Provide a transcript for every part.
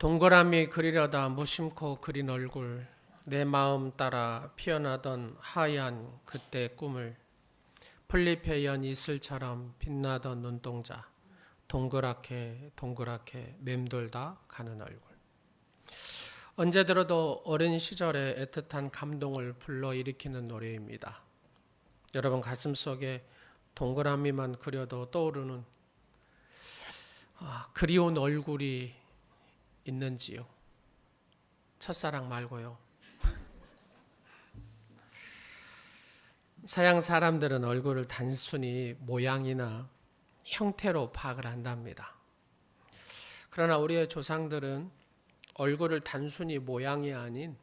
동그라미 그리려다 무심코 그린 얼굴, 내 마음 따라 피어나던 하얀 그때의 꿈을, 플립의 연 이슬처럼 빛나던 눈동자, 동그랗게 동그랗게 맴돌다 가는 얼굴. 언제 들어도 어린 시절의 애틋한 감동을 불러일으키는 노래입니다. 여러분 가슴속에 동그라미만 그려도 떠오르는 그리운 얼굴이 있는지요? 첫사랑 말고요. 서양 사람들은 얼굴을 단순히 모양이나 형태로 파악을 한답니다. 그러나 우리의 조상들은 얼굴을 단순히 모양이 아닌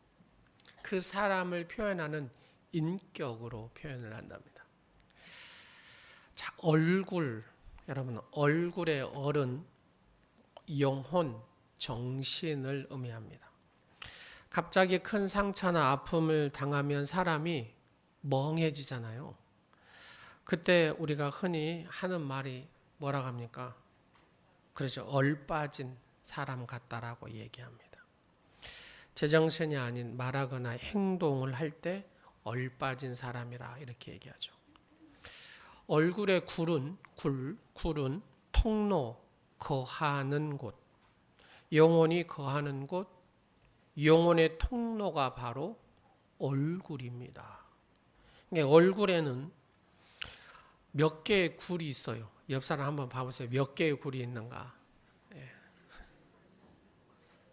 그 사람을 표현하는 인격으로 표현을 한답니다. 자, 얼굴, 여러분, 얼굴의 얼은 영혼, 정신을 의미합니다. 갑자기 큰 상처나 아픔을 당하면 사람이 멍해지잖아요. 그때 우리가 흔히 하는 말이 뭐라고 합니까? 그렇죠. 얼빠진 사람 같다라고 얘기합니다. 제정신이 아닌 말하거나 행동을 할 때 얼빠진 사람이라 이렇게 얘기하죠. 얼굴의 굴은 통로, 거하는 곳, 영혼이 거하는 곳, 영혼의 통로가 바로 얼굴입니다. 얼굴에는 몇 개의 굴이 있어요. 옆 사람 한번 봐보세요. 몇 개의 굴이 있는가?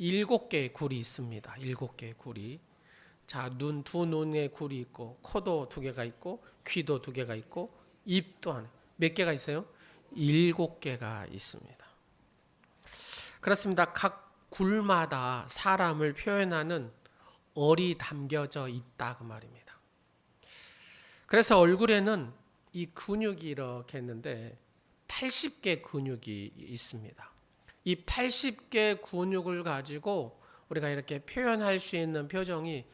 7개의 굴이 있습니다. 7개의 굴이. 자, 두 눈의 굴이 있고, 코도 2개가 있고, 귀도 2개가 있고, 입도 하나. 몇 개가 있어요? 7개가 있습니다. 그렇습니다. 각 굴마다 사람을 표현하는 얼이 담겨져 있다 그 말입니다. 그래서 얼굴에는 이 근육이 이렇게 있는데 80개 근육이 있습니다. 이 80개 근육을 가지고 우리가 이렇게 표현할 수 있는 표정이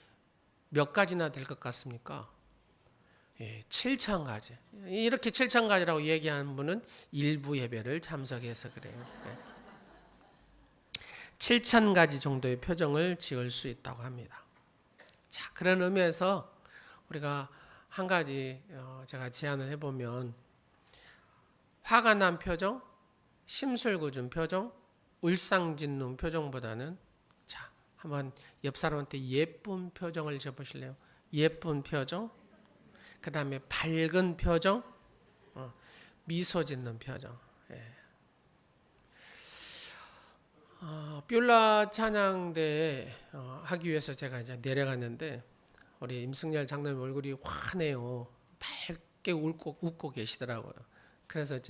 몇 가지나 될 것 같습니까? 7,000가지. 이렇게 7,000가지라고 얘기하는 분은 일부 예배를 참석해서 그래요. 7,000가지 정도의 표정을 지을 수 있다고 합니다. 자, 그런 의미에서 우리가 한 가지 제가 제안을 해보면 화가 난 표정, 심술궂은 표정, 울상짓는 표정보다는 자, 한번 옆 사람한테 예쁜 표정을 지어보실래요? 예쁜 표정, 그 다음에 밝은 표정, 미소 짓는 표정. 뷸라 찬양대에 하기 위해서 제가 이제 내려갔는데 우리 임승열 장로님 얼굴이 환해요. 밝게 웃고 계시더라고요. 그래서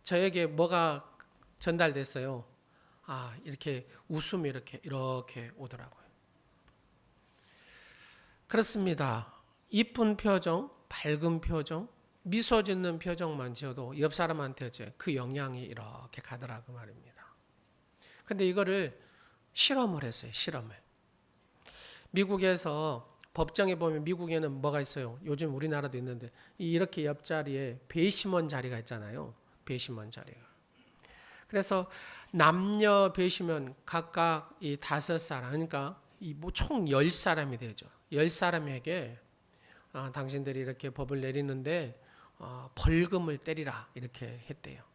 저에게 뭐가 전달됐어요? 이렇게 웃음이 이렇게 오더라고요. 그렇습니다. 이쁜 표정, 밝은 표정, 미소 짓는 표정만 지어도 옆 사람한테 그 영향이 이렇게 가더라고 말입니다. 근데 이거를 실험을 했어요. 실험을. 미국에서 법정에 보면 미국에는 뭐가 있어요? 요즘 우리나라도 있는데 이렇게 옆자리에 배심원 자리가 있잖아요. 배심원 자리가. 그래서 남녀 배심원 각각 이 5사람, 그러니까 총 10사람이 되죠. 10사람에게 당신들이 이렇게 법을 내리는데 벌금을 때리라 이렇게 했대요.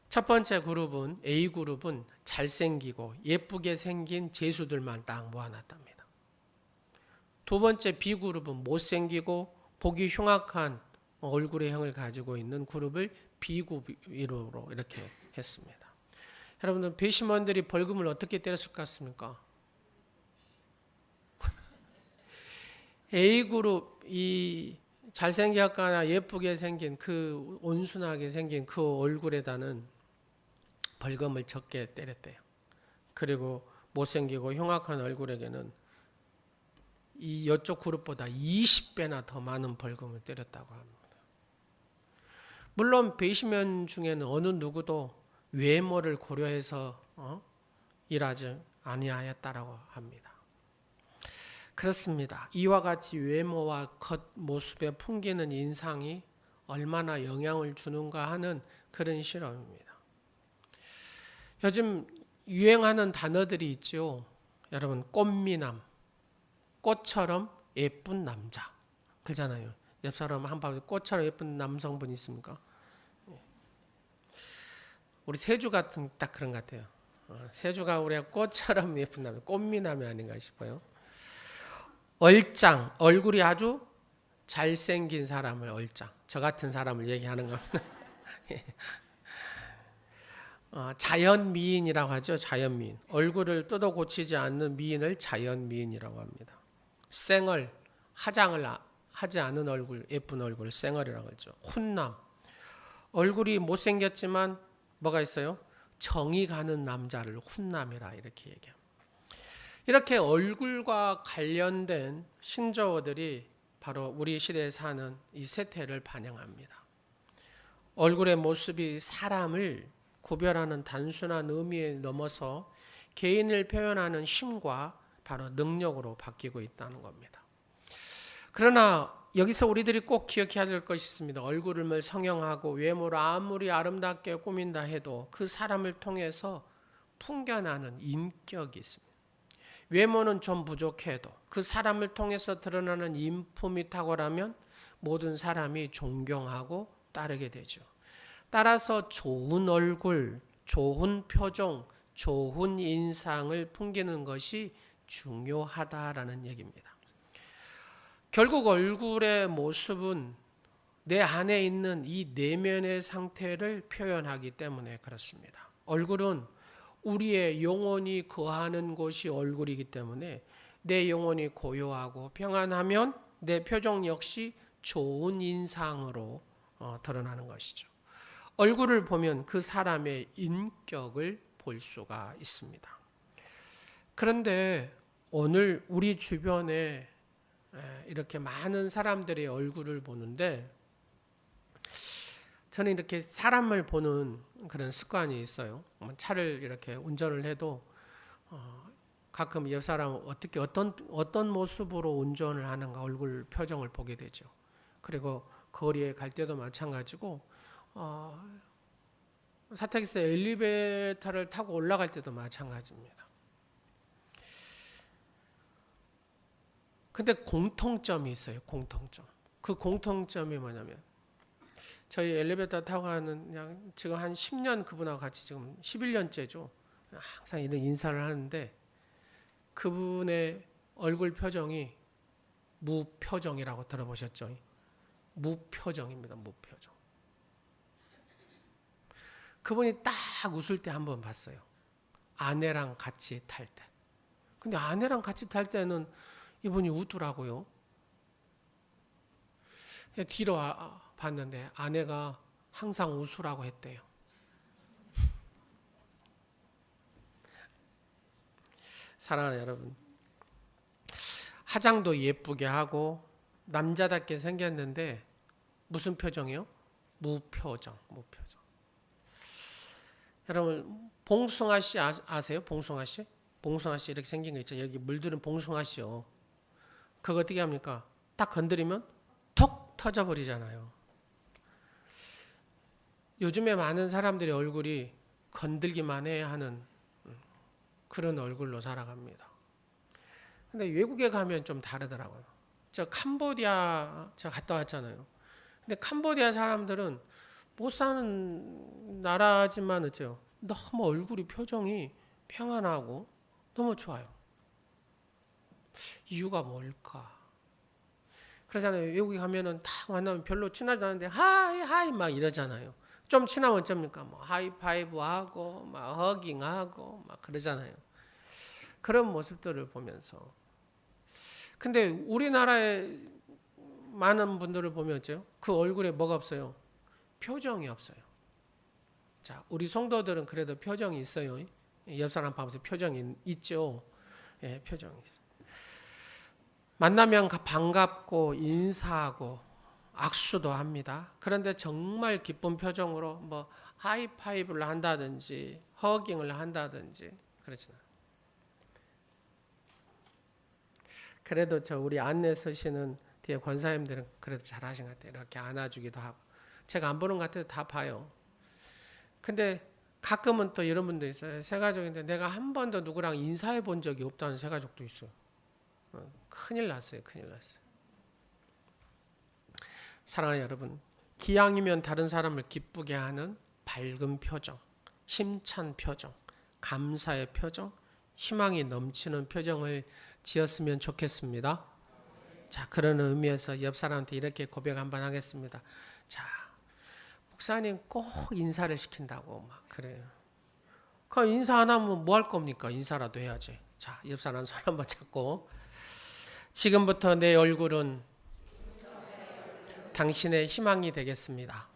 첫 번째 그룹은 A그룹은 잘생기고 예쁘게 생긴 죄수들만 딱 모아놨답니다. 두 번째 B그룹은 못생기고 보기 흉악한 얼굴의 형을 가지고 있는 그룹을 B그룹으로 이렇게 했습니다. 여러분들 배심원들이 벌금을 어떻게 때렸을 것 같습니까? A그룹 이 잘생겼거나 예쁘게 생긴 그 온순하게 생긴 그 얼굴에다는 벌금을 적게 때렸대요. 그리고 못생기고 흉악한 얼굴에게는 이쪽 그룹보다 20배나 더 많은 벌금을 때렸다고 합니다. 물론 배심원 중에는 어느 누구도 외모를 고려해서 일하지 아니하였다라고 합니다. 그렇습니다. 이와 같이 외모와 겉모습에 풍기는 인상이 얼마나 영향을 주는가 하는 그런 실험입니다. 요즘 유행하는 단어들이 있죠. 여러분, 꽃미남, 꽃처럼 예쁜 남자 그러잖아요. 옆 사람 한번 꽃처럼 예쁜 남성분 있습니까? 우리 세주 같은 딱 그런 것 같아요. 세주가 우리가 꽃처럼 예쁜 남자, 꽃미남이 아닌가 싶어요. 얼짱, 얼굴이 아주 잘생긴 사람을 얼짱, 저 같은 사람을 얘기하는 겁니다. 자연미인이라고 하죠. 자연미인, 얼굴을 뜯어 고치지 않는 미인을 자연미인이라고 합니다. 쌩얼, 화장을 하지 않은 얼굴, 예쁜 얼굴 쌩얼이라고 하죠. 훈남, 얼굴이 못생겼지만 뭐가 있어요? 정이 가는 남자를 훈남이라 이렇게 얘기합니다. 이렇게 얼굴과 관련된 신조어들이 바로 우리 시대에 사는 이 세태를 반영합니다. 얼굴의 모습이 사람을 구별하는 단순한 의미에 넘어서 개인을 표현하는 힘과 바로 능력으로 바뀌고 있다는 겁니다. 그러나 여기서 우리들이 꼭 기억해야 될 것이 있습니다. 얼굴을 성형하고 외모를 아무리 아름답게 꾸민다 해도 그 사람을 통해서 풍겨나는 인격이 있습니다. 외모는 좀 부족해도 그 사람을 통해서 드러나는 인품이 탁월하면 모든 사람이 존경하고 따르게 되죠. 따라서 좋은 얼굴, 좋은 표정, 좋은 인상을 풍기는 것이 중요하다라는 얘기입니다. 결국 얼굴의 모습은 내 안에 있는 이 내면의 상태를 표현하기 때문에 그렇습니다. 얼굴은 우리의 영혼이 거하는 곳이 얼굴이기 때문에 내 영혼이 고요하고 평안하면 내 표정 역시 좋은 인상으로 드러나는 것이죠. 얼굴을 보면 그 사람의 인격을 볼 수가 있습니다. 그런데 오늘 우리 주변에 이렇게 많은 사람들의 얼굴을 보는데 저는 이렇게 사람을 보는 그런 습관이 있어요. 차를 이렇게 운전을 해도 가끔 옆 사람 어떻게 어떤 모습으로 운전을 하는가 얼굴 표정을 보게 되죠. 그리고 거리에 갈 때도 마찬가지고 사택에서 엘리베이터를 타고 올라갈 때도 마찬가지입니다. 근데 공통점이 있어요. 공통점. 그 공통점이 뭐냐면 저희 엘리베이터 타고 가는 그냥 지금 한 10년 그분하고 같이 지금 11년째죠. 항상 이런 인사를 하는데 그분의 얼굴 표정이 무표정이라고 들어보셨죠? 무표정입니다. 무표정. 그분이 딱 웃을 때 한번 봤어요. 아내랑 같이 탈 때. 근데 아내랑 같이 탈 때는 이분이 웃더라고요. 뒤로 봤는데 아내가 항상 웃으라고 했대요. 사랑하는 여러분, 화장도 예쁘게 하고 남자답게 생겼는데 무슨 표정이요? 무표정. 여러분, 봉숭아 씨 아세요? 봉숭아 씨? 봉숭아 씨 이렇게 생긴 거 있죠. 여기 물들은 봉숭아 씨요. 그거 어떻게 합니까? 딱 건드리면 톡 터져버리잖아요. 요즘에 많은 사람들의 얼굴이 건들기만 해야 하는 그런 얼굴로 살아갑니다. 근데 외국에 가면 좀 다르더라고요. 저 캄보디아 제가 갔다 왔잖아요. 근데 캄보디아 사람들은 못 사는 나라지만 어때요? 너무 얼굴이 표정이 평안하고 너무 좋아요. 이유가 뭘까? 그러잖아요. 외국에 가면은 딱 만나면 별로 친하지 않은데 하이 막 이러잖아요. 좀 친하면 어쩝니까? 뭐 하이파이브 하고 막 허깅하고 막 그러잖아요. 그런 모습들을 보면서 근데 우리나라에 많은 분들을 보면 어째요? 그 얼굴에 뭐가 없어요? 표정이 없어요. 자, 우리 성도들은 그래도 표정이 있어요. 옆 사람 보면서 표정이 있죠. 예, 표정이 있어요. 만나면 반갑고 인사하고 악수도 합니다. 그런데 정말 기쁜 표정으로 뭐 하이파이브를 한다든지 허깅을 한다든지 그렇잖아요. 그래도 저 우리 안내 서시는 뒤에 권사님들은 그래도 잘하신 것 같아요. 이렇게 안아주기도 하고 제가 안 보는 것 같아도 다 봐요. 근데 가끔은 또 이런 분도 있어요. 새가족인데 내가 한 번도 누구랑 인사해 본 적이 없다는 새가족도 있어요. 큰일 났어요. 큰일 났어요. 사랑하는 여러분, 기왕이면 다른 사람을 기쁘게 하는 밝은 표정, 힘찬 표정, 감사의 표정, 희망이 넘치는 표정을 지었으면 좋겠습니다. 자, 그런 의미에서 옆 사람한테 이렇게 고백 한번 하겠습니다. 자, 목사님 꼭 인사를 시킨다고 막 그래요. 그 인사 안 하면 뭐 할 겁니까? 인사라도 해야지. 자, 옆 사람 손 한번 잡고, 지금부터 내 얼굴은 당신의 희망이 되겠습니다.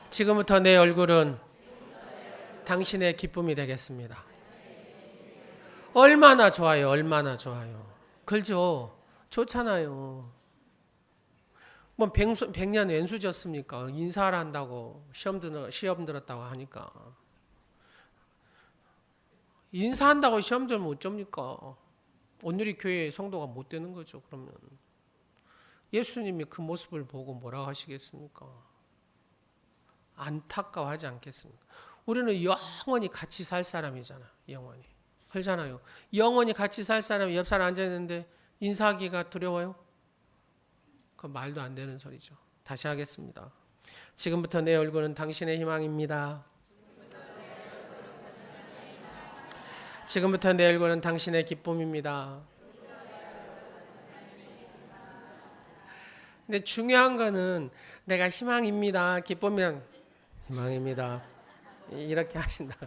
지금부터 내 얼굴은 당신의 기쁨이 되겠습니다. 얼마나 좋아요. 얼마나 좋아요. 그렇죠. 좋잖아요. 뭐 100년 왼수졌습니까? 인사를 한다고 시험 들었다고 하니까. 인사한다고 시험 들면 어쩝니까? 오늘이 교회 성도가 못 되는 거죠. 그러면 예수님이 그 모습을 보고 뭐라고 하시겠습니까? 안타까워하지 않겠습니까? 우리는 영원히 같이 살 사람이잖아. 영원히. 그렇잖아요. 영원히 같이 살 사람이 옆 사람 앉아있는데 인사하기가 두려워요? 그 말도 안 되는 소리죠. 다시 하겠습니다. 지금부터 내 얼굴은 당신의 희망입니다. 지금부터 내 얼굴은 당신의 기쁨입니다. 근데 중요한 거는 내가 희망입니다. 기쁨이면 희망입니다. 이렇게 하신다.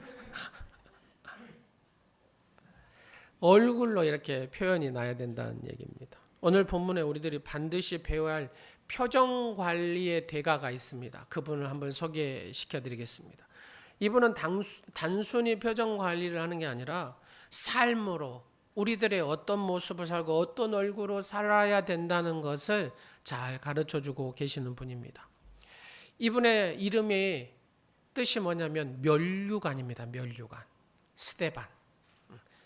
얼굴로 이렇게 표현이 나야 된다는 얘기입니다. 오늘 본문에 우리들이 반드시 배워야 할 표정 관리의 대가가 있습니다. 그분을 한번 소개시켜 드리겠습니다. 이분은 단순히 표정 관리를 하는 게 아니라 삶으로 우리들의 어떤 모습을 살고 어떤 얼굴로 살아야 된다는 것을 잘 가르쳐 주고 계시는 분입니다. 이분의 이름의 뜻이 뭐냐면 면류관입니다. 면류관.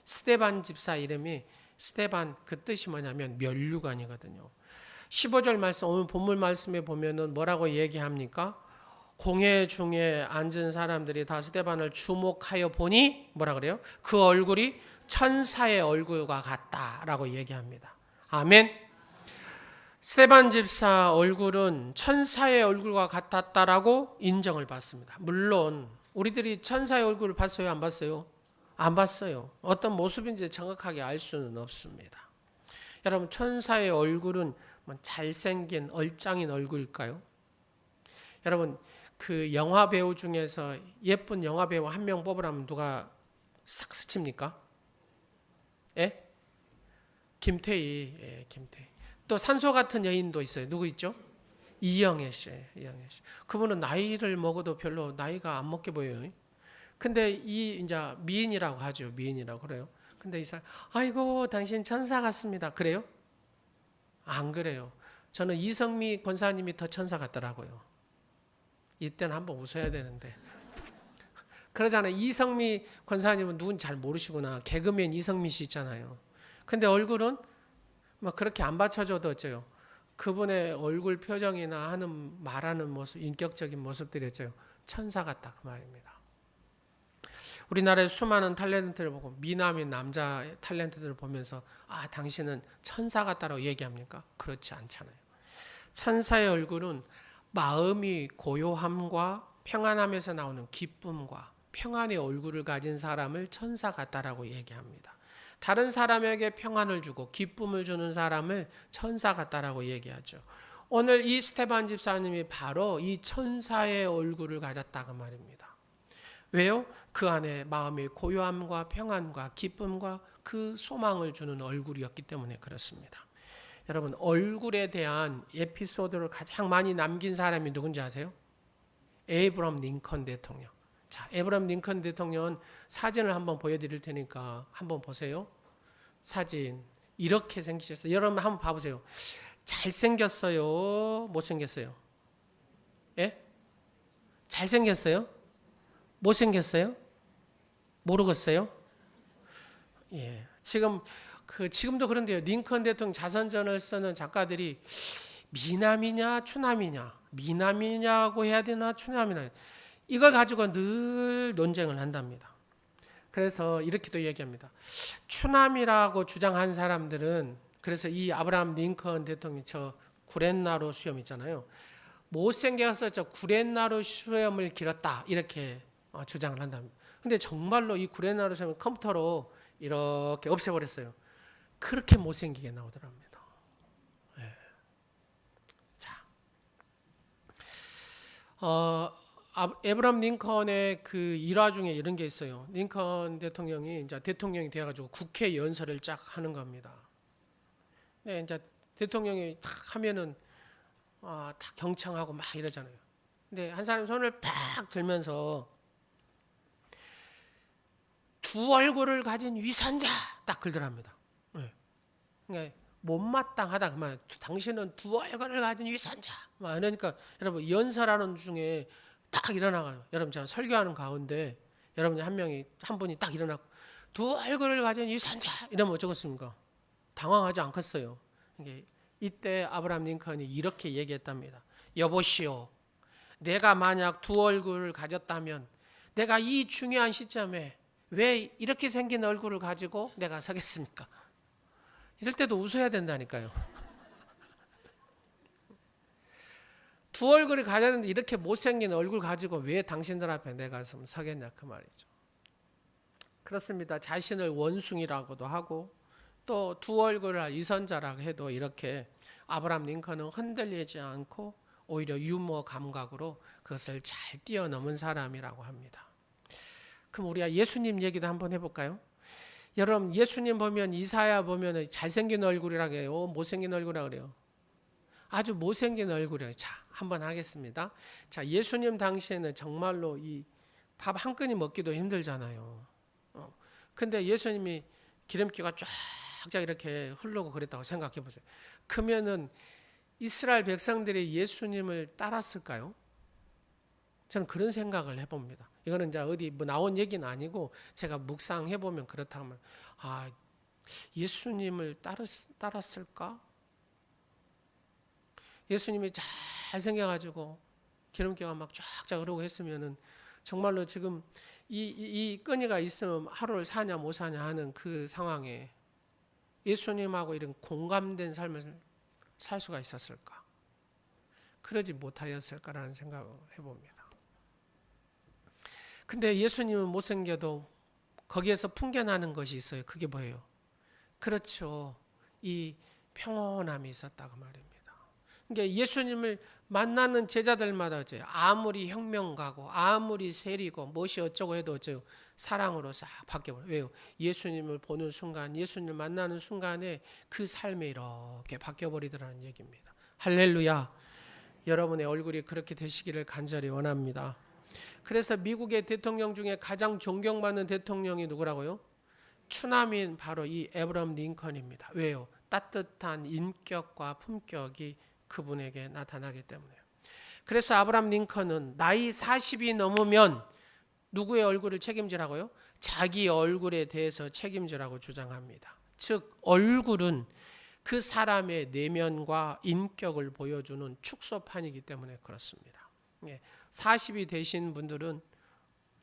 스데반 집사 이름이 스데반, 그 뜻이 뭐냐면 면류관이거든요. 15절 말씀, 오늘 본문 말씀에 보면은 뭐라고 얘기합니까? 공회 중에 앉은 사람들이 다 스데반을 주목하여 보니 뭐라 그래요? 그 얼굴이 천사의 얼굴과 같다라고 얘기합니다. 아멘. 스데반 집사 얼굴은 천사의 얼굴과 같았다라고 인정을 받습니다. 물론 우리들이 천사의 얼굴을 봤어요? 안 봤어요? 안 봤어요. 어떤 모습인지 정확하게 알 수는 없습니다. 여러분, 천사의 얼굴은 잘생긴 얼짱인 얼굴일까요? 여러분, 그 영화 배우 중에서 예쁜 영화 배우 한 명 뽑으라면 누가 싹 스칩니까? 예? 김태희. 예, 김태희. 또 산소 같은 여인도 있어요. 누구 있죠? 이영애 씨. 이영애 씨. 그분은 나이를 먹어도 별로 나이가 안 먹게 보여요. 근데 이 이제 미인이라고 하죠. 미인이라고 그래요. 근데 이 사람, 아이고 당신 천사 같습니다. 그래요? 안 그래요. 저는 이성미 권사님이 더 천사 같더라고요. 이때는 한번 웃어야 되는데. 그러잖아요. 이성미 권사님은 누군지 잘 모르시구나. 개그맨 이성미 씨 있잖아요. 근데 얼굴은 막 그렇게 안 받쳐줘도 어째요. 그분의 얼굴 표정이나 하는 말하는 모습, 인격적인 모습들이 어째요. 천사 같다 그 말입니다. 우리나라의 수많은 탤런트를 보고 미남인 남자 탤런트들을 보면서 아 당신은 천사 같다라고 얘기합니까? 그렇지 않잖아요. 천사의 얼굴은 마음이 고요함과 평안함에서 나오는 기쁨과 평안의 얼굴을 가진 사람을 천사 같다라고 얘기합니다. 다른 사람에게 평안을 주고 기쁨을 주는 사람을 천사 같다라고 얘기하죠. 오늘 이 스데반 집사님이 바로 이 천사의 얼굴을 가졌다 그 말입니다. 왜요? 그 안에 마음의 고요함과 평안과 기쁨과 그 소망을 주는 얼굴이었기 때문에 그렇습니다. 여러분, 얼굴에 대한 에피소드를 가장 많이 남긴 사람이 누군지 아세요? 에이브러함 링컨 대통령. 자, 에이브러함 링컨 대통령은 사진을 한번 보여드릴 테니까 한번 보세요. 사진 이렇게 생기셨어요. 여러분 한번 봐보세요. 잘생겼어요? 못생겼어요? 예? 잘생겼어요? 못생겼어요? 모르겠어요? 예. 지금도 그런데요. 링컨 대통령 자선전을 쓰는 작가들이 미남이냐 추남이냐, 미남이냐고 해야 되나 추남이냐. 이걸 가지고 늘 논쟁을 한답니다. 그래서 이렇게도 얘기합니다. 추남이라고 주장한 사람들은 그래서 이 아브라함 링컨 대통령이 저 구렛나루 수염 있잖아요. 못생겨서 저 구렛나루 수염을 길었다 이렇게 주장을 한답니다. 근데 정말로 이 구렛나루 수염을 컴퓨터로 이렇게 없애버렸어요. 그렇게 못생기게 나오더랍니다. 네. 자, 에브람 링컨의 그 일화 중에 이런 게 있어요. 링컨 대통령이 이제 대통령이 되어가지고 국회 연설을 쫙 하는 겁니다. 네, 이제 대통령이 탁 하면은 다 경청하고 막 이러잖아요. 근데 한 사람이 손을 팍 들면서 두 얼굴을 가진 위선자 딱 걸더랍니다. 네. 그러니까 못마땅하다 그 말. 당신은 두 얼굴을 가진 위선자. 막 그러니까 여러분 연설하는 중에 딱 일어나가요. 여러분 제가 설교하는 가운데 여러분 한 분이 딱 일어나고 두 얼굴을 가진 위선자 이러면 어쩌겠습니까? 당황하지 않겠어요. 이때 아브라함 링컨이 이렇게 얘기했답니다. 여보시오, 내가 만약 두 얼굴을 가졌다면 내가 이 중요한 시점에 왜 이렇게 생긴 얼굴을 가지고 내가 서겠습니까? 이럴 때도 웃어야 된다니까요. 두 얼굴이 가졌는데 이렇게 못생긴 얼굴 가지고 왜 당신들 앞에 내가 서겠냐 그 말이죠. 그렇습니다. 자신을 원숭이라고도 하고 또 두 얼굴을 위선자라고 해도 이렇게 아브라함 링컨은 흔들리지 않고 오히려 유머 감각으로 그것을 잘 뛰어넘은 사람이라고 합니다. 그럼 우리가 예수님 얘기도 한번 해볼까요? 여러분 예수님 보면 이사야 보면 잘생긴 얼굴이라고 해요. 못생긴 얼굴이라고 그래요. 아주 못생긴 얼굴이에요. 자, 한번 하겠습니다. 자, 예수님 당시에는 정말로 이 밥 한 끼니 먹기도 힘들잖아요. 근데 예수님이 기름기가 쫙 이렇게 흐르고 그랬다고 생각해 보세요. 그러면은 이스라엘 백성들이 예수님을 따랐을까요? 저는 그런 생각을 해봅니다. 이거는 이제 어디 뭐 나온 얘기는 아니고 제가 묵상해 보면 그렇다 하면 예수님을 따랐을까? 예수님이 잘 생겨가지고 기름기가 막 쫙쫙 흐르고 했으면은 정말로 지금 이 끈이가 있으면 하루를 사냐 못 사냐 하는 그 상황에 예수님하고 이런 공감된 삶을 살 수가 있었을까? 그러지 못하였을까라는 생각을 해봅니다. 근데 예수님은 못생겨도 거기에서 풍겨나는 것이 있어요. 그게 뭐예요? 그렇죠. 이 평온함이 있었다고 말입니다. 그러니까 예수님을 만나는 제자들마다 아무리 혁명가고 아무리 세리고 무엇이 어쩌고 해도 어째요? 사랑으로 싹 바뀌어버려요. 왜요? 예수님을 보는 순간, 예수님을 만나는 순간에 그 삶이 이렇게 바뀌어버리더라는 얘기입니다. 할렐루야. 여러분의 얼굴이 그렇게 되시기를 간절히 원합니다. 그래서 미국의 대통령 중에 가장 존경받는 대통령이 누구라고요? 추남인 바로 이 에브럼 링컨입니다. 왜요? 따뜻한 인격과 품격이 그분에게 나타나기 때문에요. 그래서 아브라함 링컨은 나이 40이 넘으면 누구의 얼굴을 책임지라고요? 자기 얼굴에 대해서 책임지라고 주장합니다. 즉 얼굴은 그 사람의 내면과 인격을 보여주는 축소판이기 때문에 그렇습니다. 40이 되신 분들은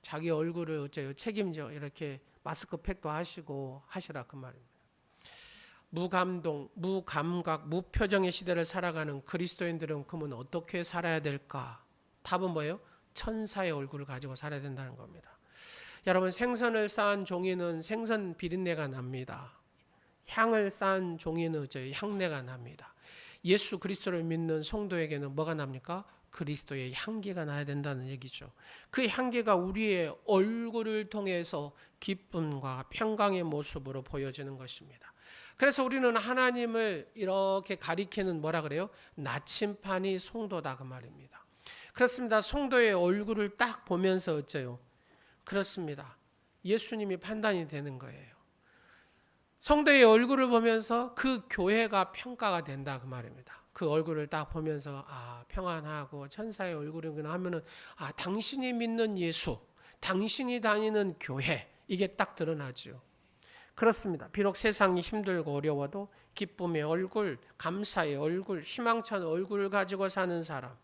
자기 얼굴을 어째요? 책임져 이렇게 마스크팩도 하시고 하시라 그 말입니다. 무감동, 무감각, 무표정의 시대를 살아가는 그리스도인들은 그러면 어떻게 살아야 될까? 답은 뭐예요? 천사의 얼굴을 가지고 살아야 된다는 겁니다. 여러분 생선을 쌓은 종이는 생선 비린내가 납니다. 향을 쌓은 종이는 향내가 납니다. 예수 그리스도를 믿는 성도에게는 뭐가 납니까? 그리스도의 향기가 나야 된다는 얘기죠. 그 향기가 우리의 얼굴을 통해서 기쁨과 평강의 모습으로 보여지는 것입니다. 그래서 우리는 하나님을 이렇게 가리키는 뭐라 그래요? 나침판이 성도다 그 말입니다. 그렇습니다. 성도의 얼굴을 딱 보면서 어째요? 그렇습니다. 예수님이 판단이 되는 거예요. 성도의 얼굴을 보면서 그 교회가 평가가 된다 그 말입니다. 그 얼굴을 딱 보면서 평안하고 천사의 얼굴이구나 하면은 당신이 믿는 예수, 당신이 다니는 교회 이게 딱 드러나죠. 그렇습니다. 비록 세상이 힘들고 어려워도 기쁨의 얼굴, 감사의 얼굴, 희망찬 얼굴을 가지고 사는 사람.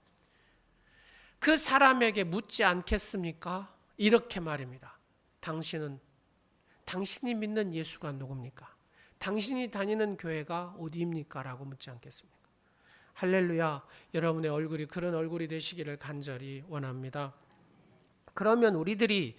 그 사람에게 묻지 않겠습니까? 이렇게 말입니다. 당신이 믿는 예수가 누굽니까? 당신이 다니는 교회가 어디입니까? 라고 묻지 않겠습니까? 할렐루야. 여러분의 얼굴이 그런 얼굴이 되시기를 간절히 원합니다. 그러면 우리들이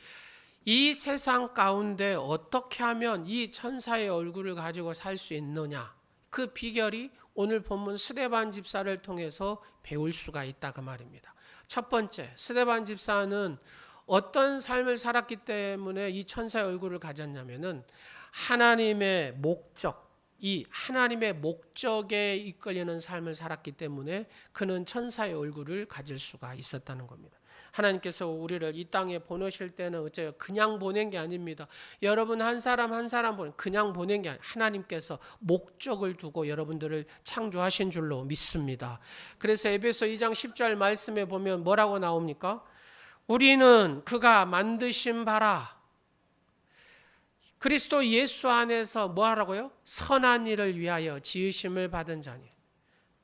이 세상 가운데 어떻게 하면 이 천사의 얼굴을 가지고 살 수 있느냐? 그 비결이 오늘 본문 스데반 집사를 통해서 배울 수가 있다 그 말입니다. 첫 번째, 스데반 집사는 어떤 삶을 살았기 때문에 이 천사의 얼굴을 가졌냐면은 하나님의 목적, 이 하나님의 목적에 이끌리는 삶을 살았기 때문에 그는 천사의 얼굴을 가질 수가 있었다는 겁니다. 하나님께서 우리를 이 땅에 보내실 때는 어째요? 그냥 보낸 게 아닙니다. 여러분 한 사람 한 사람 그냥 보낸 게 아니에요. 하나님께서 목적을 두고 여러분들을 창조하신 줄로 믿습니다. 그래서 에베소 2장 10절 말씀에 보면 뭐라고 나옵니까? 우리는 그가 만드신 바라 그리스도 예수 안에서 뭐 하라고요? 선한 일을 위하여 지으심을 받은 자니.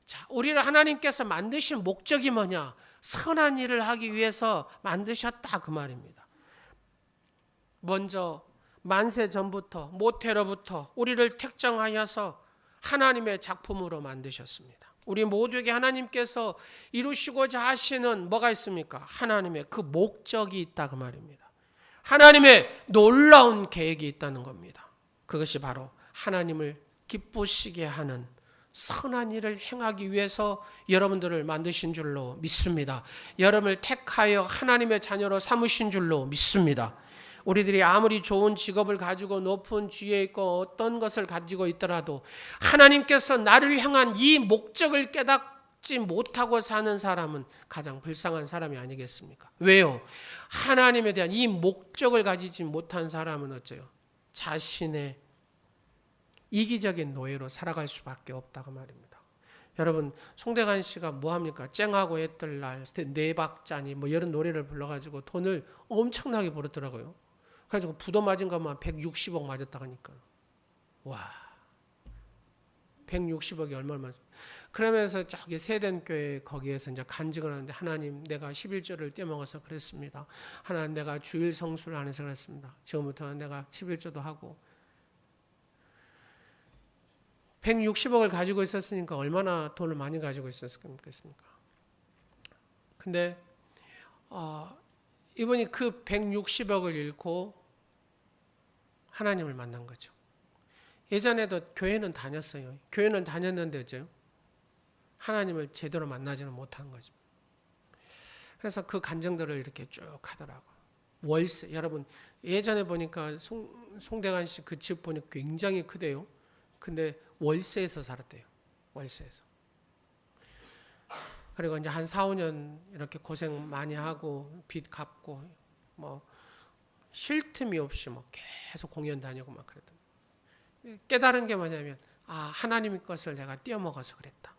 자, 우리를 하나님께서 만드신 목적이 뭐냐? 선한 일을 하기 위해서 만드셨다 그 말입니다. 먼저 만세 전부터 모태로부터 우리를 택정하여서 하나님의 작품으로 만드셨습니다. 우리 모두에게 하나님께서 이루시고자 하시는 뭐가 있습니까? 하나님의 그 목적이 있다 그 말입니다. 하나님의 놀라운 계획이 있다는 겁니다. 그것이 바로 하나님을 기쁘시게 하는 선한 일을 행하기 위해서 여러분들을 만드신 줄로 믿습니다. 여러분을 택하여 하나님의 자녀로 삼으신 줄로 믿습니다. 우리들이 아무리 좋은 직업을 가지고 높은 지위에 있고 어떤 것을 가지고 있더라도 하나님께서 나를 향한 이 목적을 깨닫지 못하고 사는 사람은 가장 불쌍한 사람이 아니겠습니까? 왜요? 하나님에 대한 이 목적을 가지지 못한 사람은 어째요? 자신의 이기적인 노예로 살아갈 수밖에 없다고 말입니다. 여러분 송대관 씨가 뭐합니까? 쨍하고 애뜰 날 네 박자니 뭐 이런 노래를 불러가지고 돈을 엄청나게 벌었더라고요. 그래가지고 부도 맞은 것만 160억 맞았다 하니까 와 160억이 얼마나 맞 그러면서 저기 세덴교회 거기에서 이제 간증을 하는데 하나님 내가 11조를 떼먹어서 그랬습니다. 하나님 내가 주일 성수를 안 해서 그랬습니다. 지금부터는 내가 11조도 하고 160억을 가지고 있었으니까 얼마나 돈을 많이 가지고 있었겠습니까? 근데 이분이 그 160억을 잃고 하나님을 만난 거죠. 예전에도 교회는 다녔어요. 교회는 다녔는데 어째요? 하나님을 제대로 만나지는 못한 거죠. 그래서 그 간증들을 이렇게 쭉 하더라고요. 월세, 여러분 예전에 보니까 송대관 씨 그 집 보니 굉장히 크대요. 근데 월세에서 살았대요. 월세에서. 그리고 이제 한 4, 5년 이렇게 고생 많이 하고 빚 갚고 뭐 쉴 틈이 없이 뭐 계속 공연 다니고 막 그랬던. 깨달은 게 뭐냐면 하나님의 것을 내가 떼어먹어서 그랬다.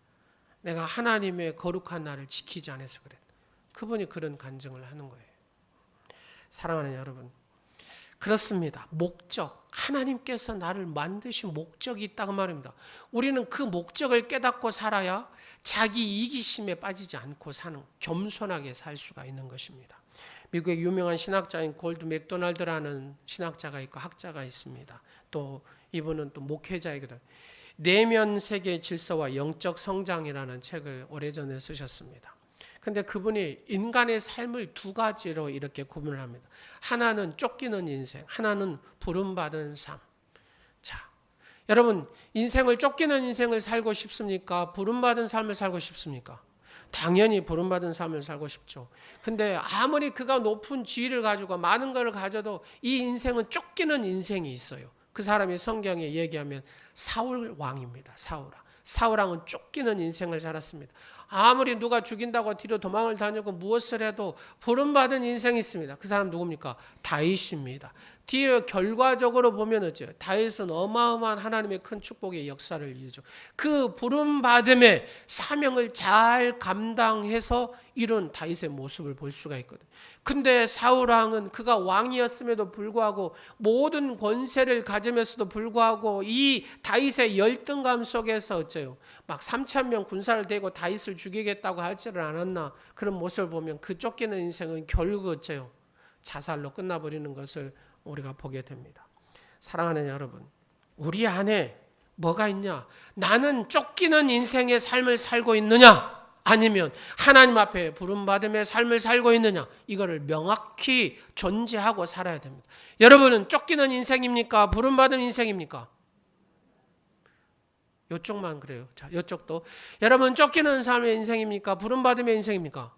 내가 하나님의 거룩한 날을 지키지 않아서 그랬다. 그분이 그런 간증을 하는 거예요. 사랑하는 여러분. 그렇습니다. 목적. 하나님께서 나를 만드신 목적이 있다고 말입니다. 우리는 그 목적을 깨닫고 살아야 자기 이기심에 빠지지 않고 사는 겸손하게 살 수가 있는 것입니다. 미국의 유명한 신학자인 골드 맥도날드라는 신학자가 있고 학자가 있습니다. 또 이분은 또 목회자이거든요. 내면 세계 질서와 영적 성장이라는 책을 오래전에 쓰셨습니다. 근데 그분이 인간의 삶을 두 가지로 이렇게 구분을 합니다. 하나는 쫓기는 인생, 하나는 부름받은 삶. 자, 여러분 인생을 쫓기는 인생을 살고 싶습니까? 부름받은 삶을 살고 싶습니까? 당연히 부름받은 삶을 살고 싶죠. 근데 아무리 그가 높은 지위를 가지고 많은 걸 가져도 이 인생은 쫓기는 인생이 있어요. 그 사람이 성경에 얘기하면 사울 왕입니다. 사울 왕은 쫓기는 인생을 살았습니다. 아무리 누가 죽인다고 뒤로 도망을 다니고 무엇을 해도 부름받은 인생이 있습니다. 그 사람 누굽니까? 다윗입니다. 뒤에 결과적으로 보면 어째요? 다윗은 어마어마한 하나님의 큰 축복의 역사를 이루죠. 그 부름받음의 사명을 잘 감당해서 이룬 다윗의 모습을 볼 수가 있거든요. 근데 사울 왕은 그가 왕이었음에도 불구하고 모든 권세를 가지면서도 불구하고 이 다윗의 열등감 속에서 어째요? 막 3,000명 군사를 대고 다윗을 죽이겠다고 하지를 않았나? 그런 모습을 보면 그 쫓기는 인생은 결국 어째요? 자살로 끝나버리는 것을 우리가 보게 됩니다. 사랑하는 여러분, 우리 안에 뭐가 있냐? 나는 쫓기는 인생의 삶을 살고 있느냐? 아니면 하나님 앞에 부름받음의 삶을 살고 있느냐? 이거를 명확히 존재하고 살아야 됩니다. 여러분은 쫓기는 인생입니까? 부름받은 인생입니까? 이쪽만 그래요. 자, 이쪽도. 여러분 쫓기는 삶의 인생입니까? 부름받음의 인생입니까?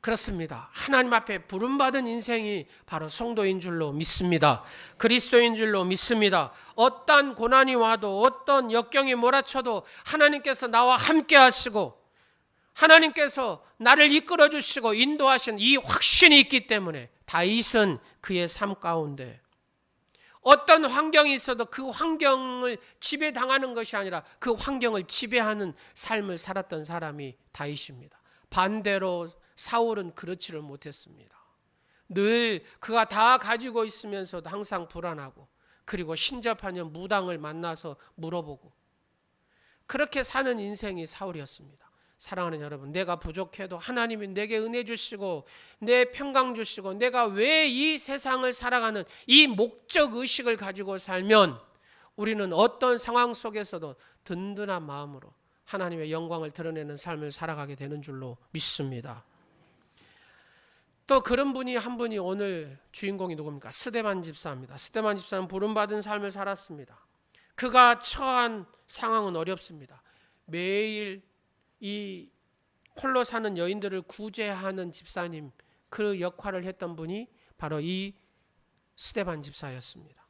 그렇습니다. 하나님 앞에 부름받은 인생이 바로 성도인 줄로 믿습니다. 그리스도인 줄로 믿습니다. 어떤 고난이 와도 어떤 역경이 몰아쳐도 하나님께서 나와 함께 하시고 하나님께서 나를 이끌어 주시고 인도하신 이 확신이 있기 때문에 다윗은 그의 삶 가운데 어떤 환경이 있어도 그 환경을 지배당하는 것이 아니라 그 환경을 지배하는 삶을 살았던 사람이 다윗입니다. 반대로 사울은 그렇지를 못했습니다. 늘 그가 다 가지고 있으면서도 항상 불안하고 그리고 신접하는 무당을 만나서 물어보고 그렇게 사는 인생이 사울이었습니다. 사랑하는 여러분, 내가 부족해도 하나님이 내게 은혜 주시고 내 평강 주시고 내가 왜 이 세상을 살아가는 이 목적 의식을 가지고 살면 우리는 어떤 상황 속에서도 든든한 마음으로 하나님의 영광을 드러내는 삶을 살아가게 되는 줄로 믿습니다. 또 그런 분이 한 분이 오늘 주인공이 누굽니까? 스데반 집사입니다. 스데반 집사는 부름받은 삶을 살았습니다. 그가 처한 상황은 어렵습니다. 매일 이 홀로 사는 여인들을 구제하는 집사님, 그 역할을 했던 분이 바로 이 스데반 집사였습니다.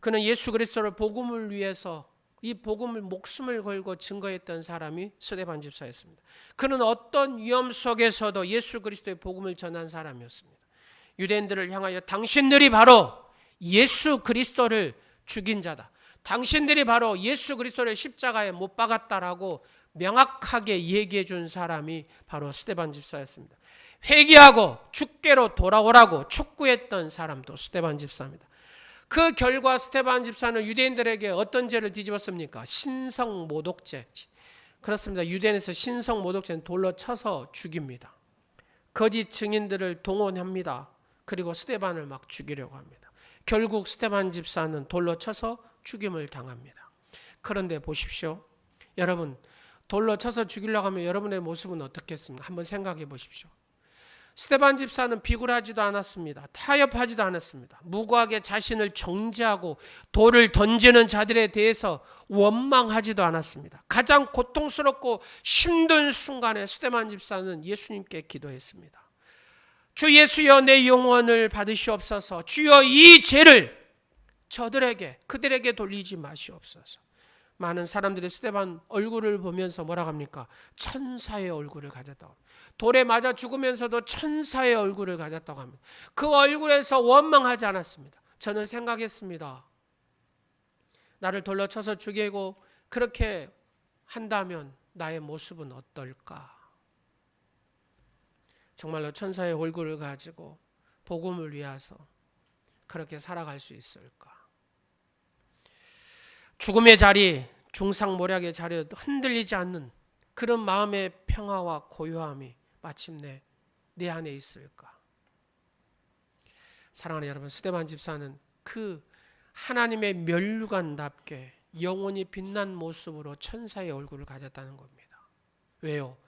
그는 예수 그리스도를 복음을 위해서 이 복음을 목숨을 걸고 증거했던 사람이 스데반 집사였습니다. 그는 어떤 위험 속에서도 예수 그리스도의 복음을 전한 사람이었습니다. 유대인들을 향하여 당신들이 바로 예수 그리스도를 죽인 자다. 당신들이 바로 예수 그리스도를 십자가에 못 박았다라고 명확하게 얘기해 준 사람이 바로 스데반 집사였습니다. 회개하고 주께로 돌아오라고 촉구했던 사람도 스데반 집사입니다. 그 결과 스데반 집사는 유대인들에게 어떤 죄를 뒤집었습니까? 신성모독죄. 그렇습니다. 유대인에서 신성모독죄는 돌로 쳐서 죽입니다. 거짓 증인들을 동원합니다. 그리고 스데반을 막 죽이려고 합니다. 결국 스데반 집사는 돌로 쳐서 죽임을 당합니다. 그런데 보십시오. 여러분, 돌로 쳐서 죽이려고 하면 여러분의 모습은 어떻겠습니까? 한번 생각해 보십시오. 스데반 집사는 비굴하지도 않았습니다. 타협하지도 않았습니다. 무고하게 자신을 정죄하고 돌을 던지는 자들에 대해서 원망하지도 않았습니다. 가장 고통스럽고 힘든 순간에 스데반 집사는 예수님께 기도했습니다. 주 예수여, 내 영혼을 받으시옵소서. 주여, 이 죄를 그들에게 돌리지 마시옵소서. 많은 사람들이 스데반 얼굴을 보면서 뭐라고 합니까? 천사의 얼굴을 가졌다고 합니다. 돌에 맞아 죽으면서도 천사의 얼굴을 가졌다고 합니다. 그 얼굴에서 원망하지 않았습니다. 저는 생각했습니다. 나를 돌로 쳐서 죽이고 그렇게 한다면 나의 모습은 어떨까? 정말로 천사의 얼굴을 가지고 복음을 위해서 그렇게 살아갈 수 있을까? 죽음의 자리, 중상모략의 자리에 흔들리지 않는 그런 마음의 평화와 고요함이 마침내 내 안에 있을까? 사랑하는 여러분, 스데반 집사는 그 하나님의 면류관답게 영원히 빛난 모습으로 천사의 얼굴을 가졌다는 겁니다. 왜요?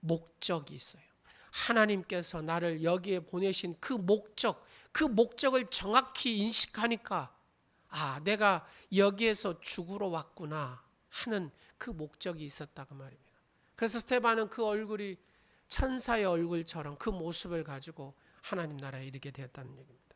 목적이 있어요. 하나님께서 나를 여기에 보내신 그 목적을 정확히 인식하니까 내가 여기에서 죽으러 왔구나 하는 그 목적이 있었다 그 말입니다. 그래서 스데반은 그 얼굴이 천사의 얼굴처럼 그 모습을 가지고 하나님 나라에 이르게 되었다는 얘기입니다.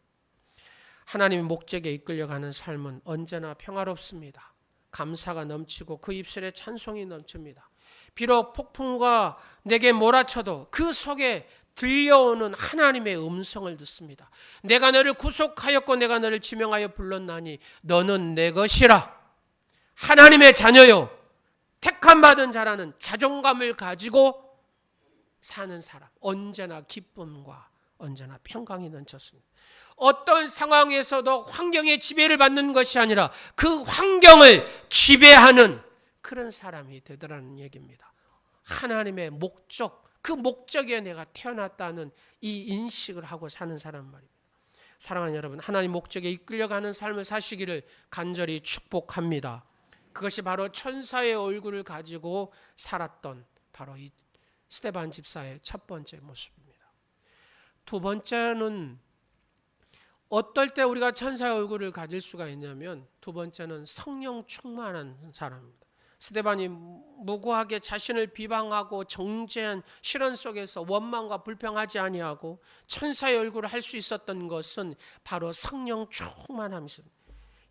하나님의 목적에 이끌려가는 삶은 언제나 평화롭습니다. 감사가 넘치고 그 입술에 찬송이 넘칩니다. 비록 폭풍과 내게 몰아쳐도 그 속에 들려오는 하나님의 음성을 듣습니다. 내가 너를 구속하였고 내가 너를 지명하여 불렀나니 너는 내 것이라. 하나님의 자녀요, 택함 받은 자라는 자존감을 가지고 사는 사람, 언제나 기쁨과 언제나 평강이 넘쳤습니다. 어떤 상황에서도 환경의 지배를 받는 것이 아니라 그 환경을 지배하는 그런 사람이 되더라는 얘기입니다. 하나님의 목적, 그 목적에 내가 태어났다는 이 인식을 하고 사는 사람 말입니다. 사랑하는 여러분, 하나님 목적에 이끌려가는 삶을 사시기를 간절히 축복합니다. 그것이 바로 천사의 얼굴을 가지고 살았던 바로 이 스데반 집사의 첫 번째 모습입니다. 두 번째는 어떨 때 우리가 천사의 얼굴을 가질 수가 있냐면, 두 번째는 성령 충만한 사람입니다. 스데반이 무고하게 자신을 비방하고 정죄한 시련 속에서 원망과 불평하지 아니하고 천사의 얼굴을 할 수 있었던 것은 바로 성령 충만함이었습니다.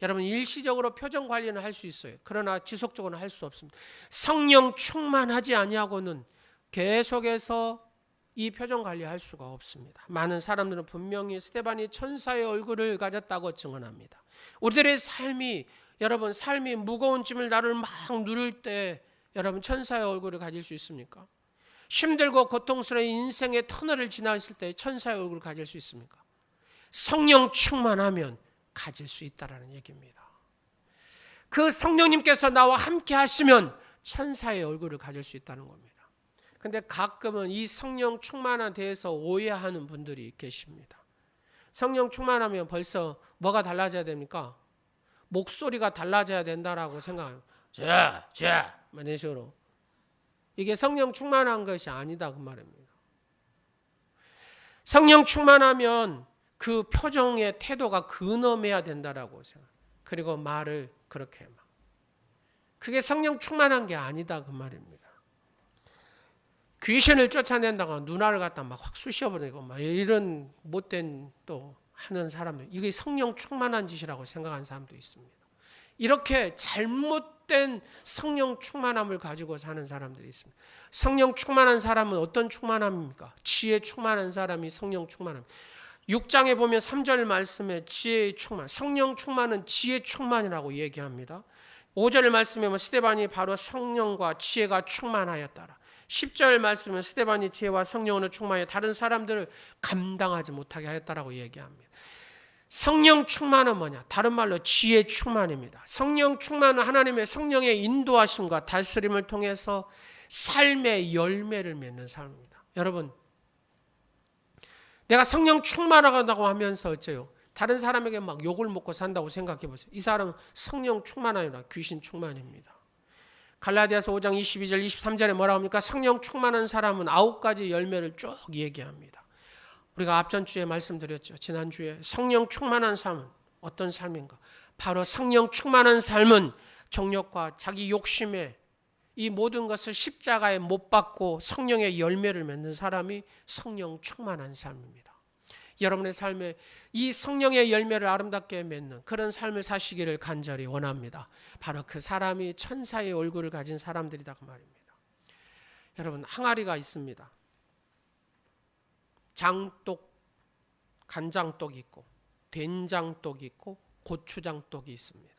여러분, 일시적으로 표정 관리는 할 수 있어요. 그러나 지속적으로는 할 수 없습니다. 성령 충만하지 아니하고는 계속해서 이 표정 관리할 수가 없습니다. 많은 사람들은 분명히 스데반이 천사의 얼굴을 가졌다고 증언합니다. 우리들의 삶이, 여러분, 삶이 무거운 짐을 나를 막 누를 때 여러분 천사의 얼굴을 가질 수 있습니까? 힘들고 고통스러운 인생의 터널을 지나실 때 천사의 얼굴을 가질 수 있습니까? 성령 충만하면 가질 수 있다라는 얘기입니다. 그 성령님께서 나와 함께 하시면 천사의 얼굴을 가질 수 있다는 겁니다. 근데 가끔은 이 성령 충만함에 대해서 오해하는 분들이 계십니다. 성령 충만하면 벌써 뭐가 달라져야 됩니까? 목소리가 달라져야 된다라고 생각해요. 자, 이런 식으로. 이게 성령 충만한 것이 아니다 그 말입니다. 성령 충만하면 그 표정의 태도가 근엄해야 된다라고 생각해요. 그리고 말을 그렇게 막. 그게 성령 충만한 게 아니다 그 말입니다. 귀신을 쫓아낸다가 누나를 갖다 막 확 쑤셔버리고 막 이런 못된 또 하는 사람들, 이게 성령 충만한 짓이라고 생각하는 사람도 있습니다. 이렇게 잘못된 성령 충만함을 가지고 사는 사람들이 있습니다. 성령 충만한 사람은 어떤 충만함입니까? 지혜 충만한 사람이 성령 충만함. 6장에 보면 3절 말씀에 지혜의 충만, 성령 충만은 지혜 충만이라고 얘기합니다. 5절 말씀에 보면 스데반이 바로 성령과 지혜가 충만하였더라. 10절 말씀은 스데반이 지혜와 성령으로 충만해 다른 사람들을 감당하지 못하게 하였다라고 얘기합니다. 성령 충만은 뭐냐? 다른 말로 지혜 충만입니다. 성령 충만은 하나님의 성령의 인도하심과 다스림을 통해서 삶의 열매를 맺는 삶입니다. 여러분, 내가 성령 충만하다고 하면서 어째요? 다른 사람에게 막 욕을 먹고 산다고 생각해 보세요. 이 사람은 성령 충만이 아니라 귀신 충만입니다. 갈라디아서 5장 22절 23절에 뭐라고 합니까? 성령 충만한 사람은 9가지 열매를 쭉 얘기합니다. 우리가 앞전주에 말씀드렸죠. 지난주에 성령 충만한 삶은 어떤 삶인가? 바로 성령 충만한 삶은 정욕과 자기 욕심에 이 모든 것을 십자가에 못 박고 성령의 열매를 맺는 사람이 성령 충만한 삶입니다. 여러분의 삶에 이 성령의 열매를 아름답게 맺는 그런 삶을 사시기를 간절히 원합니다. 바로 그 사람이 천사의 얼굴을 가진 사람들이다 그 말입니다. 여러분, 항아리가 있습니다. 장독, 간장독이 있고 된장독이 있고 고추장독이 있습니다.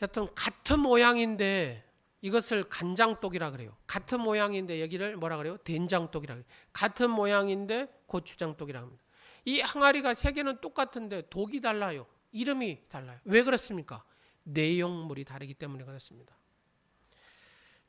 여튼 같은 모양인데 이것을 간장독이라 그래요. 같은 모양인데 여기를 뭐라 그래요? 된장독이라 그래요. 같은 모양인데 고추장독이라 합니다. 이 항아리가 세 개는 똑같은데 독이 달라요. 이름이 달라요. 왜 그렇습니까? 내용물이 다르기 때문에 그렇습니다.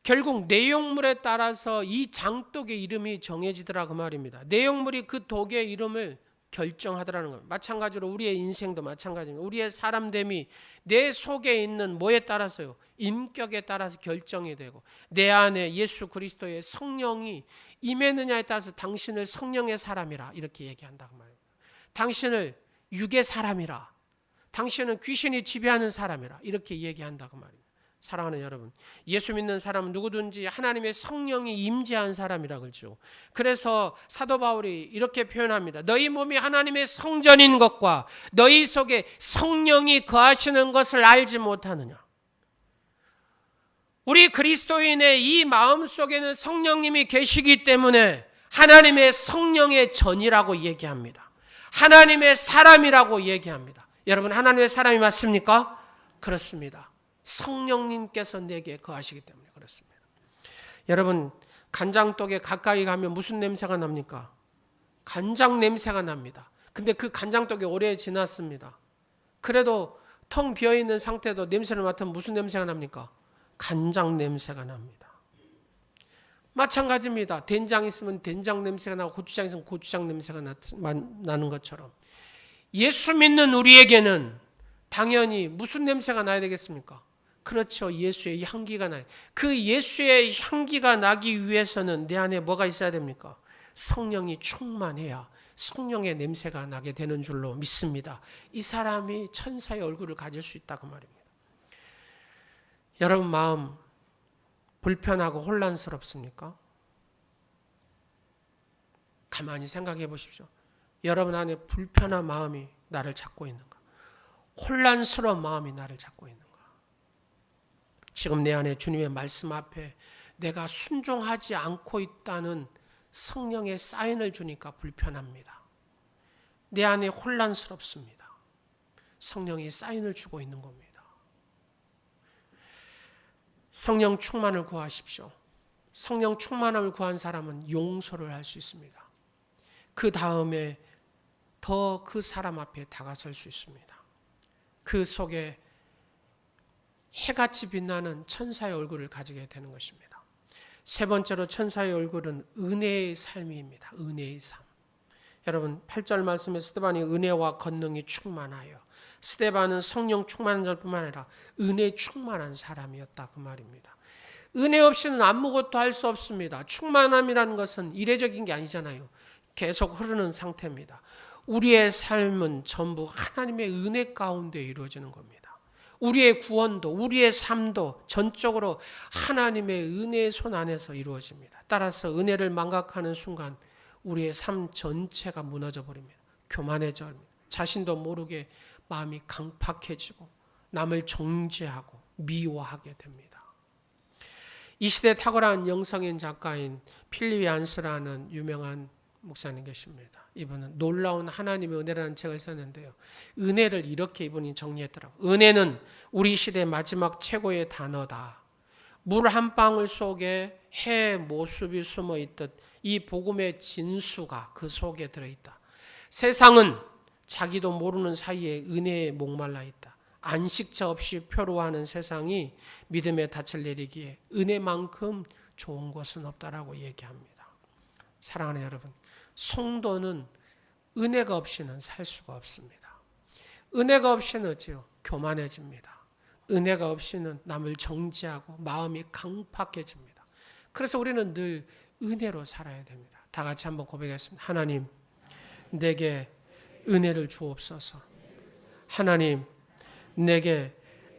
결국 내용물에 따라서 이 장독의 이름이 정해지더라고 말입니다. 내용물이 그 독의 이름을 결정하더라는 거예요. 마찬가지로 우리의 인생도 마찬가지입니다. 우리의 사람됨이 내 속에 있는 뭐에 따라서요? 인격에 따라서 결정이 되고 내 안에 예수 그리스도의 성령이 임했느냐에 따라서 당신을 성령의 사람이라 이렇게 얘기한다고 말이에요. 당신을 육의 사람이라, 당신은 귀신이 지배하는 사람이라 이렇게 얘기한다고 말이에요. 사랑하는 여러분, 예수 믿는 사람은 누구든지 하나님의 성령이 임재한 사람이라 그러죠. 그래서 사도 바울이 이렇게 표현합니다. 너희 몸이 하나님의 성전인 것과 너희 속에 성령이 거하시는 것을 알지 못하느냐. 우리 그리스도인의 이 마음 속에는 성령님이 계시기 때문에 하나님의 성령의 전이라고 얘기합니다. 하나님의 사람이라고 얘기합니다. 여러분, 하나님의 사람이 맞습니까? 그렇습니다. 성령님께서 내게 거하시기 때문에 그렇습니다. 여러분, 간장독에 가까이 가면 무슨 냄새가 납니까? 간장 냄새가 납니다. 근데 그 간장독이 오래 지났습니다. 그래도 텅 비어있는 상태도 냄새를 맡으면 무슨 냄새가 납니까? 간장 냄새가 납니다. 마찬가지입니다. 된장 있으면 된장 냄새가 나고 고추장 있으면 고추장 냄새가 나는 것처럼 예수 믿는 우리에게는 당연히 무슨 냄새가 나야 되겠습니까? 그렇죠. 예수의 향기가 나요. 그 예수의 향기가 나기 위해서는 내 안에 뭐가 있어야 됩니까? 성령이 충만해야 성령의 냄새가 나게 되는 줄로 믿습니다. 이 사람이 천사의 얼굴을 가질 수 있다고 말입니다. 여러분 마음 불편하고 혼란스럽습니까? 가만히 생각해 보십시오. 여러분 안에 불편한 마음이 나를 잡고 있는가? 혼란스러운 마음이 나를 잡고 있는가? 지금 내 안에 주님의 말씀 앞에 내가 순종하지 않고 있다는 성령의 사인을 주니까 불편합니다. 내 안에 혼란스럽습니다. 성령이 사인을 주고 있는 겁니다. 성령 충만을 구하십시오. 성령 충만함을 구한 사람은 용서를 할 수 있습니다. 그 다음에 더 그 사람 앞에 다가설 수 있습니다. 그 속에 해같이 빛나는 천사의 얼굴을 가지게 되는 것입니다. 세 번째로 천사의 얼굴은 은혜의 삶입니다. 은혜의 삶. 여러분 8절 말씀에 스데반이 은혜와 권능이 충만하여, 스데반은 성령 충만한 자뿐만 아니라 은혜 충만한 사람이었다 그 말입니다. 은혜 없이는 아무것도 할 수 없습니다. 충만함이라는 것은 이례적인 게 아니잖아요. 계속 흐르는 상태입니다. 우리의 삶은 전부 하나님의 은혜 가운데 이루어지는 겁니다. 우리의 구원도 우리의 삶도 전적으로 하나님의 은혜의 손 안에서 이루어집니다. 따라서 은혜를 망각하는 순간 우리의 삶 전체가 무너져 버립니다. 교만해져 버립니다. 자신도 모르게 마음이 강팍해지고 남을 정죄하고 미워하게 됩니다. 이 시대 탁월한 영성인 작가인 필립 얀스라는 유명한 목사님 계십니다. 이분은 놀라운 하나님의 은혜라는 책을 썼는데요. 은혜를 이렇게 이분이 정리했더라고요. 은혜는 우리 시대 마지막 최고의 단어다. 물 한 방울 속에 해의 모습이 숨어 있듯 이 복음의 진수가 그 속에 들어있다. 세상은 자기도 모르는 사이에 은혜에 목말라 있다. 안식처 없이 표로하는 세상이 믿음의 닻을 내리기에 은혜만큼 좋은 것은 없다라고 얘기합니다. 사랑하는 여러분, 성도는 은혜가 없이는 살 수가 없습니다. 은혜가 없이는 어찌요? 교만해집니다. 은혜가 없이는 남을 정죄하고 마음이 강팍해집니다. 그래서 우리는 늘 은혜로 살아야 됩니다. 다 같이 한번 고백하겠습니다. 하나님, 내게 은혜를 주옵소서. 하나님, 내게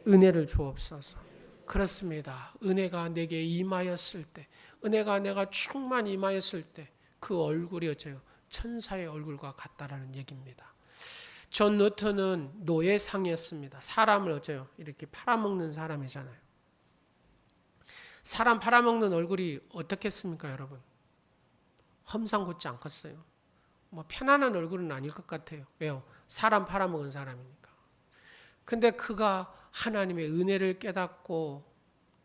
은혜를 주옵소서. 그렇습니다. 은혜가 내게 임하였을 때, 은혜가 내가 충만히 임하였을 때 그 얼굴이 어째요? 천사의 얼굴과 같다라는 얘기입니다. 존 노턴은 노예상이었습니다. 사람을 어째요? 이렇게 팔아먹는 사람이잖아요. 사람 팔아먹는 얼굴이 어떻겠습니까, 여러분? 험상궂지 않겠어요? 뭐 편안한 얼굴은 아닐 것 같아요. 왜요? 사람 팔아먹은 사람이니까. 근데 그가 하나님의 은혜를 깨닫고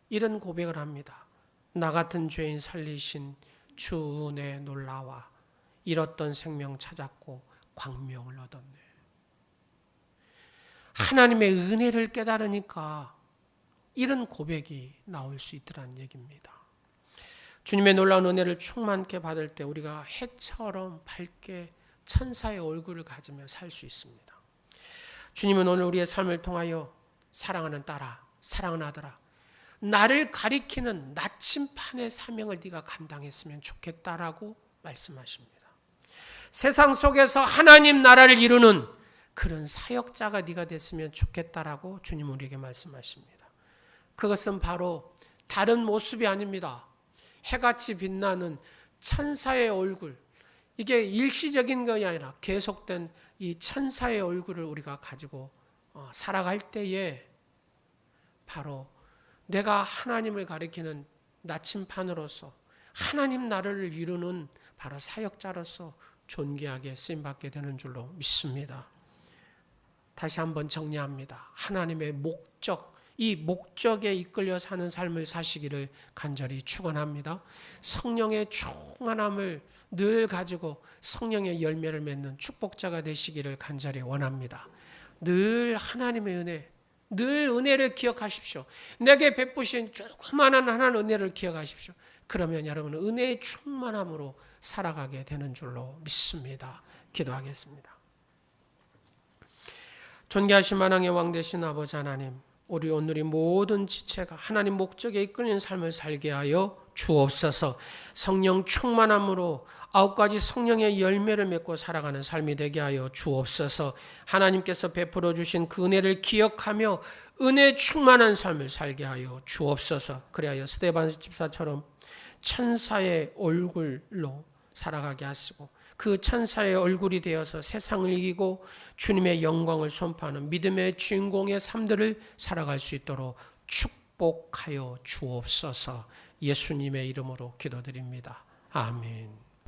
이런 고백을 합니다. 나 같은 죄인 살리신 주 은혜에 놀라와 잃었던 생명 찾았고 광명을 얻었네. 하나님의 은혜를 깨달으니까 이런 고백이 나올 수 있더란 얘기입니다. 주님의 놀라운 은혜를 충만케 받을 때 우리가 해처럼 밝게 천사의 얼굴을 가지며 살 수 있습니다. 주님은 오늘 우리의 삶을 통하여 사랑하는 딸아, 사랑하는 아들아, 나를 가리키는 나침판의 사명을 네가 감당했으면 좋겠다라고 말씀하십니다. 세상 속에서 하나님 나라를 이루는 그런 사역자가 네가 됐으면 좋겠다라고 주님 우리에게 말씀하십니다. 그것은 바로 다른 모습이 아닙니다. 해같이 빛나는 천사의 얼굴, 이게 일시적인 것이 아니라 계속된 이 천사의 얼굴을 우리가 가지고 살아갈 때에 바로 내가 하나님을 가리키는 나침판으로서 하나님 나라를 이루는 바로 사역자로서 존귀하게 쓰임받게 되는 줄로 믿습니다. 다시 한번 정리합니다. 하나님의 목적, 이 목적에 이끌려 사는 삶을 사시기를 간절히 축원합니다. 성령의 충만함을 늘 가지고 성령의 열매를 맺는 축복자가 되시기를 간절히 원합니다. 늘 하나님의 은혜, 늘 은혜를 기억하십시오. 내게 베푸신 조그마한 하나님의 은혜를 기억하십시오. 그러면 여러분은 은혜의 충만함으로 살아가게 되는 줄로 믿습니다. 기도하겠습니다. 존귀하신 만왕의 왕 되신 아버지 하나님, 우리 오늘이 모든 지체가 하나님 목적에 이끌린 삶을 살게 하여 주옵소서. 성령 충만함으로 9가지 성령의 열매를 맺고 살아가는 삶이 되게 하여 주옵소서. 하나님께서 베풀어 주신 그 은혜를 기억하며 은혜 충만한 삶을 살게 하여 주옵소서. 그리하여 스데반 집사처럼 천사의 얼굴로 살아가게 하시고 그 천사의 얼굴이 되어서 세상을 이기고 주님의 영광을 선포하는 믿음의 주인공의 삶들을 살아갈 수 있도록 축복하여 주옵소서. 예수님의 이름으로 기도드립니다. 아멘.